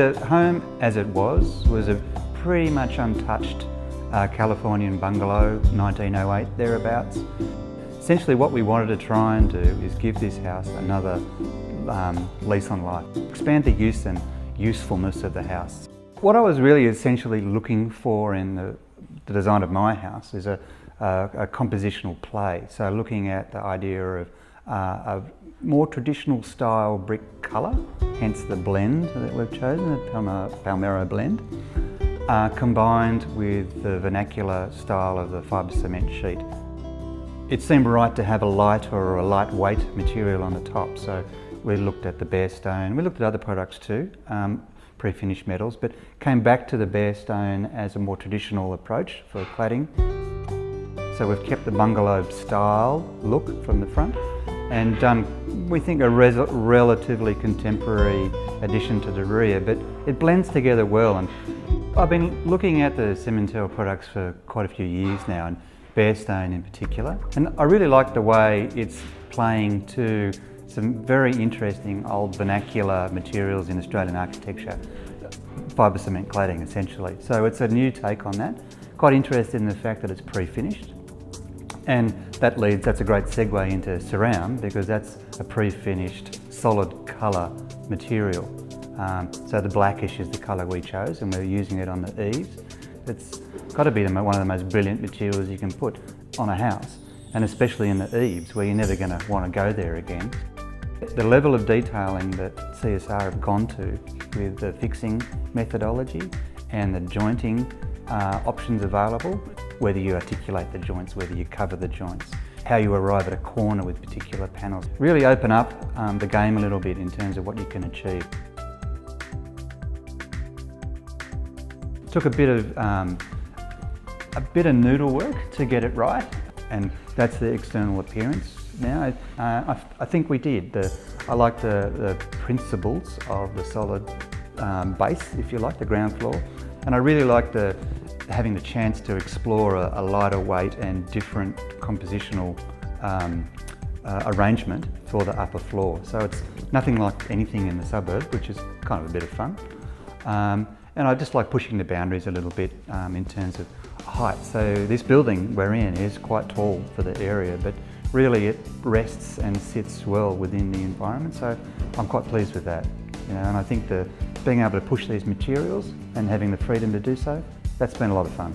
the home as it was a pretty much untouched Californian bungalow, 1908 thereabouts. Essentially what we wanted to try and do is give this house another lease on life, expand the use and usefulness of the house. What I was really essentially looking for in the design of my house is a compositional play. So looking at the idea of a more traditional style brick colour, hence the blend that we've chosen, the Palmero blend, combined with the vernacular style of the fibre cement sheet. It seemed right to have a light or a lightweight material on the top, so we looked at the Barestone. We looked at other products too, pre-finished metals, but came back to the Barestone as a more traditional approach for cladding. So we've kept the bungalow style look from the front and done, we think, a relatively contemporary addition to the rear, but it blends together well. And I've been looking at the Cemintel products for quite a few years now, and Barestone in particular, and I really like the way it's playing to some very interesting old vernacular materials in Australian architecture, fibre cement cladding essentially. So it's a new take on that. Quite interested in the fact that it's pre-finished, and that's a great segue into surround, because that's a pre-finished solid colour material. So the Blackish is the colour we chose, and we're using it on the eaves. It's got to be one of the most brilliant materials you can put on a house, and especially in the eaves where you're never going to want to go there again. The level of detailing that CSR have gone to with the fixing methodology and the jointing options available, whether you articulate the joints, whether you cover the joints, how you arrive at a corner with particular panels, really open up the game a little bit in terms of what you can achieve. Took a bit of noodle work to get it right, and that's the external appearance. Now, I think we did. I like the principles of the solid base, if you like, the ground floor, and I really like having the chance to explore a lighter weight and different compositional arrangement for the upper floor. So it's nothing like anything in the suburb, which is kind of a bit of fun. And I just like pushing the boundaries a little bit in terms of height. So this building we're in is quite tall for the area, but really it rests and sits well within the environment. So I'm quite pleased with that. And I think being able to push these materials and having the freedom to do so, that's been a lot of fun.